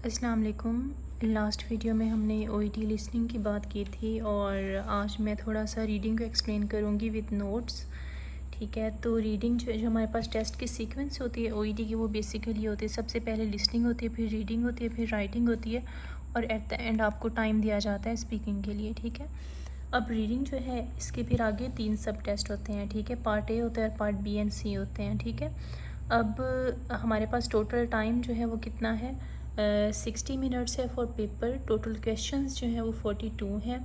अस्सलाम वालेकुम। Last video में हमने ओईटी लिसनिंग की बात की थी और आज मैं थोड़ा सा रीडिंग को एक्सप्लेन करूँगी विद नोट्स। ठीक है, तो रीडिंग जो हमारे पास टेस्ट की सीक्वेंस होती है ओईटी की, वो बेसिकली होती है सबसे पहले लिसनिंग होती है, फिर रीडिंग होती है, फिर राइटिंग होती है और एट द एंड आपको टाइम दिया जाता है स्पीकिंग के लिए। ठीक है, अब रीडिंग जो है इसके फिर आगे 3 सब टेस्ट होते हैं। ठीक है, पार्ट ए होता है और पार्ट बी एंड सी होते हैं। ठीक है, अब हमारे पास टोटल टाइम जो है वो कितना है, 60 मिनट्स है फॉर पेपर। टोटल क्वेश्चंस जो है वो 42 हैं।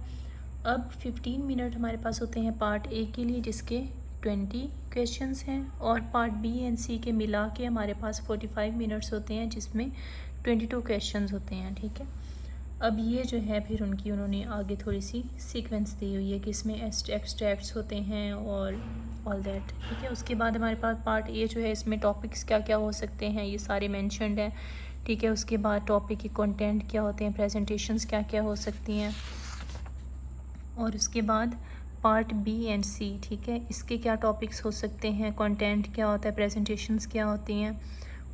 अब 15 मिनट हमारे पास होते हैं पार्ट ए के लिए जिसके 20 क्वेश्चंस हैं, और पार्ट बी एंड सी के मिला के हमारे पास 45 मिनट्स होते हैं जिसमें 22 क्वेश्चंस होते हैं। ठीक है, अब ये जो है फिर उन्होंने आगे थोड़ी सी सीक्वेंस दी हुई है कि इसमें एक्सट्रैक्ट्स होते हैं और ऑल दैट। ठीक है, उसके बाद हमारे पास पार्ट ए जो है इसमें टॉपिक्स क्या क्या हो सकते हैं ये सारे मेंशन्ड हैं। ठीक है, उसके बाद टॉपिक के कंटेंट क्या होते हैं, प्रेजेंटेशंस क्या क्या हो सकती हैं, और उसके बाद पार्ट बी एंड सी। ठीक है, इसके क्या टॉपिक्स हो सकते हैं, कंटेंट क्या होता है, प्रेजेंटेशंस क्या होती हैं,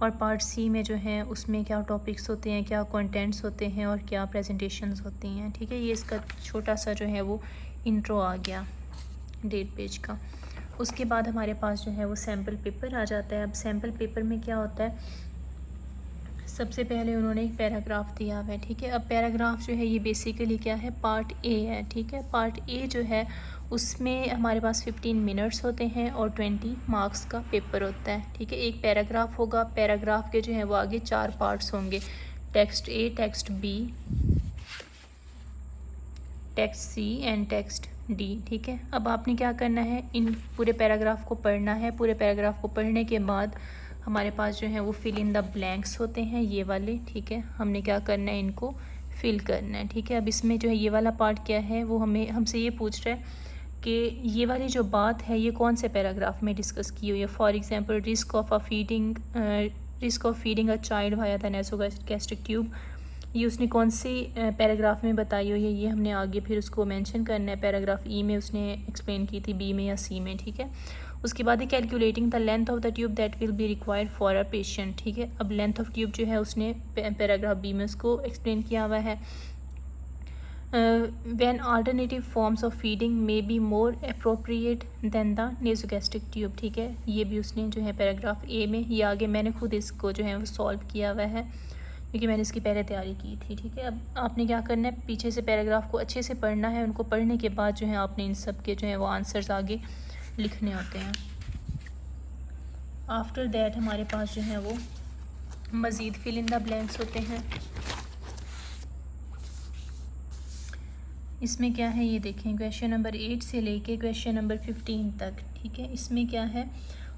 और पार्ट सी में जो है उसमें क्या टॉपिक्स होते हैं, क्या कंटेंट्स होते हैं और क्या प्रेजेंटेशंस होती हैं। ठीक है, ये इसका छोटा सा जो है वो इंट्रो आ गया 1.5 पेज का। उसके बाद हमारे पास जो है वो सैम्पल पेपर आ जाता है। अब सैम्पल पेपर में क्या होता है, सबसे पहले उन्होंने एक पैराग्राफ दिया हुआ है। ठीक है, अब पैराग्राफ जो है ये बेसिकली क्या है, पार्ट ए है। ठीक है, पार्ट ए जो है उसमें हमारे पास 15 मिनट्स होते हैं और 20 मार्क्स का पेपर होता है। ठीक है, एक पैराग्राफ होगा, पैराग्राफ के जो है वो आगे 4 पार्ट्स होंगे, text A, text B, text C and text D. ठीक है, अब आपने क्या करना है, इन पूरे पैराग्राफ को पढ़ना है। पूरे पैराग्राफ को पढ़ने के बाद हमारे पास जो है वो फिल इन द ब्लैंक्स होते हैं ये वाले। ठीक है, हमने क्या करना है, इनको फिल करना है। ठीक है, अब इसमें जो है ये वाला पार्ट क्या है, वो हमसे ये पूछ रहा है कि ये वाली जो बात है ये कौन से पैराग्राफ में डिस्कस की हुई है। For example risk of feeding a child via the nasogastric tube, ये उसने कौन सी पैराग्राफ में बताई हुई है, ये हमने आगे फिर उसको मेंशन करना है। पैराग्राफ ई में उसने एक्सप्लेन की थी, बी में या सी में। ठीक है, उसके बाद है calculating the length of the tube that will be required for a patient. ठीक है, अब लेंथ ऑफ ट्यूब जो है उसने पैराग्राफ बी में उसको एक्सप्लेन किया हुआ है। when alternative forms of feeding may be more appropriate than the nasogastric tube। ठीक है, ये भी उसने जो है पैराग्राफ ए में, ये आगे मैंने खुद इसको जो है वो सॉल्व किया हुआ है क्योंकि मैंने इसकी पहले तैयारी की थी। ठीक है, अब आपने क्या करना है, पीछे से पैराग्राफ को अच्छे से पढ़ना है। उनको पढ़ने के बाद जो है आपने इन सब के जो है वो आंसर्स आगे लिखने होते हैं। आफ्टर दैट हमारे पास जो है वो मज़ीद फिल इन द ब्लैंक्स होते हैं। इसमें क्या है ये देखें, क्वेश्चन नंबर 8 से लेके क्वेश्चन नंबर 15 तक। ठीक है, इसमें क्या है,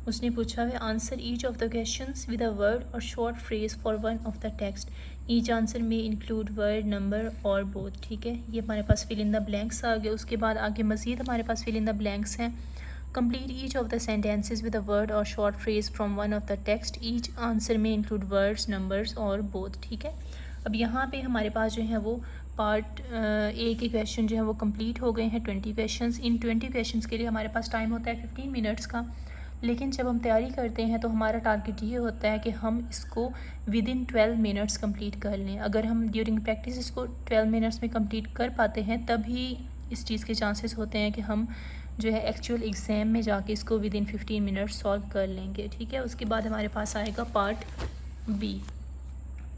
उसने पूछा है answer each of the questions with a word और short phrase for one of the text. Each answer में इंक्लूड वर्ड, नंबर और बोथ। ठीक है, ये हमारे पास फिल इन द ब्लैंक्स आ गए। उसके बाद आगे मज़ीद हमारे पास फिल इन द ब्लैंक्स हैं। Complete each of the sentences with a word और short phrase from one of the text. Each answer में इंक्लूड वर्ड्स, नंबर्स और बोथ। ठीक है, अब यहाँ पे हमारे पास जो है वो पार्ट ए के क्वेश्चन जो है वो कंप्लीट हो गए हैं, 20 क्वेश्चंस। इन 20 क्वेश्चंस के लिए हमारे पास टाइम होता है 15 मिनट्स का, लेकिन जब हम तैयारी करते हैं तो हमारा टारगेट ये होता है कि हम इसको विद इन 12 मिनट्स कंप्लीट कर लें। अगर हम ड्यूरिंग प्रैक्टिस इसको 12 मिनट्स में कंप्लीट कर पाते हैं तभी इस चीज़ के चांसेस होते हैं कि हम जो है एक्चुअल एग्ज़ाम में जाके इसको विद इन 15 मिनट्स सॉल्व कर लेंगे। ठीक है, उसके बाद हमारे पास आएगा पार्ट बी।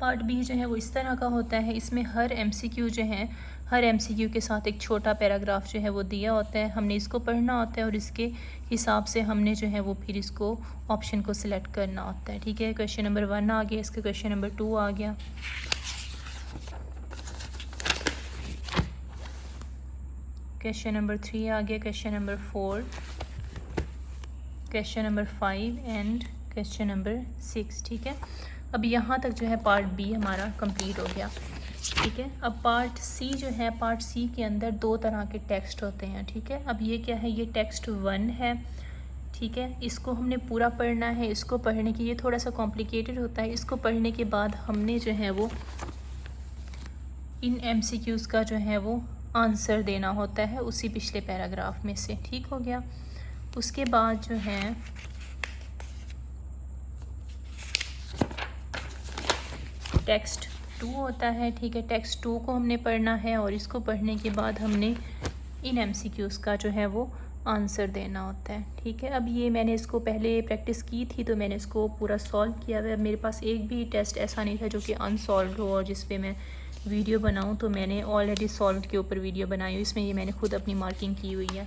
पार्ट बी जो है वो इस तरह का होता है, इसमें हर एमसीक्यू जो है, हर एमसीक्यू के साथ एक छोटा पैराग्राफ जो है वो दिया होता है। हमने इसको पढ़ना होता है और इसके हिसाब से हमने जो है वो फिर इसको ऑप्शन को सिलेक्ट करना होता है। ठीक है, क्वेश्चन नंबर 1 आ गया, इसका क्वेश्चन नंबर 2 आ गया, क्वेश्चन नंबर 3 आ गया, question number 4, question number 5 and question number 6। ठीक है, अब यहाँ तक जो है पार्ट बी हमारा कंप्लीट हो गया। ठीक है, अब पार्ट सी जो है, पार्ट सी के अंदर 2 तरह के टेक्स्ट होते हैं। ठीक है, अब ये क्या है, ये टेक्स्ट 1 है। ठीक है, इसको हमने पूरा पढ़ना है। इसको पढ़ने की ये थोड़ा सा कॉम्प्लिकेटेड होता है। इसको पढ़ने के बाद हमने जो है वो इन एमसीक्यूज़ का जो है वो आंसर देना होता है उसी पिछले पैराग्राफ में से। ठीक हो गया, उसके बाद जो है टेक्स्ट 2 होता है, ठीक है। टेक्स्ट 2 को हमने पढ़ना है और इसको पढ़ने के बाद हमने इन MCQs का जो है वो आंसर देना होता है, ठीक है। अब ये मैंने इसको पहले प्रैक्टिस की थी तो मैंने इसको पूरा सॉल्व किया हुआ है। मेरे पास एक भी टेस्ट ऐसा नहीं था जो कि अनसॉल्व हो और जिस पे मैं वीडियो बनाऊं, तो मैंने ऑलरेडी सॉल्व के ऊपर वीडियो बनाई हुई, इसमें ये मैंने खुद अपनी मार्किंग की हुई है,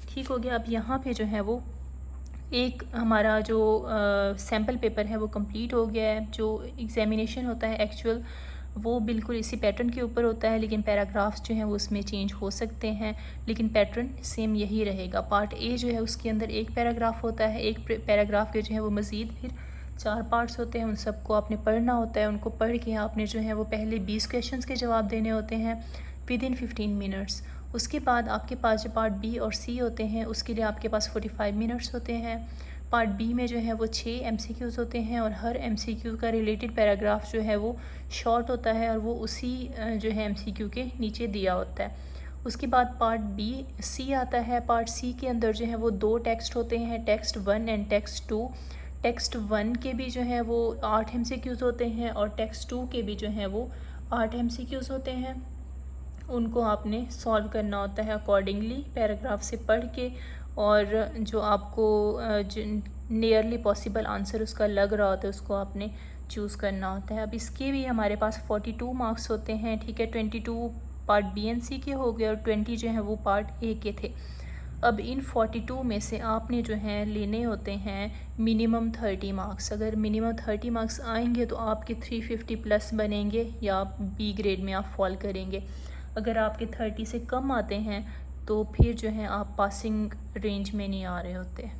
ठीक हो गया। अब यहाँ पे जो है वो एक हमारा जो सैम्पल पेपर है वो कंप्लीट हो गया है। जो एग्ज़ामिनेशन होता है एक्चुअल वो बिल्कुल इसी पैटर्न के ऊपर होता है, लेकिन पैराग्राफ्स जो हैं वो उसमें चेंज हो सकते हैं, लेकिन पैटर्न सेम यही रहेगा। पार्ट ए जो है उसके अंदर एक पैराग्राफ होता है, एक पैराग्राफ के जो है वो मज़ीद फिर 4 पार्ट्स होते हैं। उन सबको आपने पढ़ना होता है, उनको पढ़ के आपने जो है वो पहले 20 क्वेश्चंस के जवाब देने होते हैं विदिन 15 मिनट्स। उसके बाद आपके पास जो पार्ट बी और सी होते हैं उसके लिए आपके पास 45 मिनट्स होते हैं। पार्ट बी में जो है वो 6 MCQs होते हैं और हर MCQ का रिलेटेड पैराग्राफ जो है वो शॉर्ट होता है और वो उसी जो है MCQ के नीचे दिया होता है। उसके बाद पार्ट बी सी आता है। पार्ट सी के अंदर जो है वो 2 टेक्स्ट होते हैं, टेक्स्ट 1 एंड टेक्स्ट 2। टेक्स्ट 1 के भी जो है वो 8 MCQs होते हैं और टेक्स्ट 2 के भी जो है वो 8 MCQs होते हैं। उनको आपने सॉल्व करना होता है अकॉर्डिंगली पैराग्राफ से पढ़ के, और जो आपको नियरली पॉसिबल आंसर उसका लग रहा होता है उसको आपने चूज़ करना होता है। अब इसके भी हमारे पास 42 मार्क्स होते हैं, ठीक है। 22 पार्ट बी एंड सी के हो गए और 20 जो है वो पार्ट ए के थे। अब इन 42 में से आपने जो है लेने होते हैं मिनिमम 30 मार्क्स। अगर मिनिमम 30 मार्क्स आएंगे तो आपके 350 प्लस बनेंगे या आप बी ग्रेड में आप फॉल करेंगे। अगर आपके 30 से कम आते हैं तो फिर जो है आप पासिंग रेंज में नहीं आ रहे होते।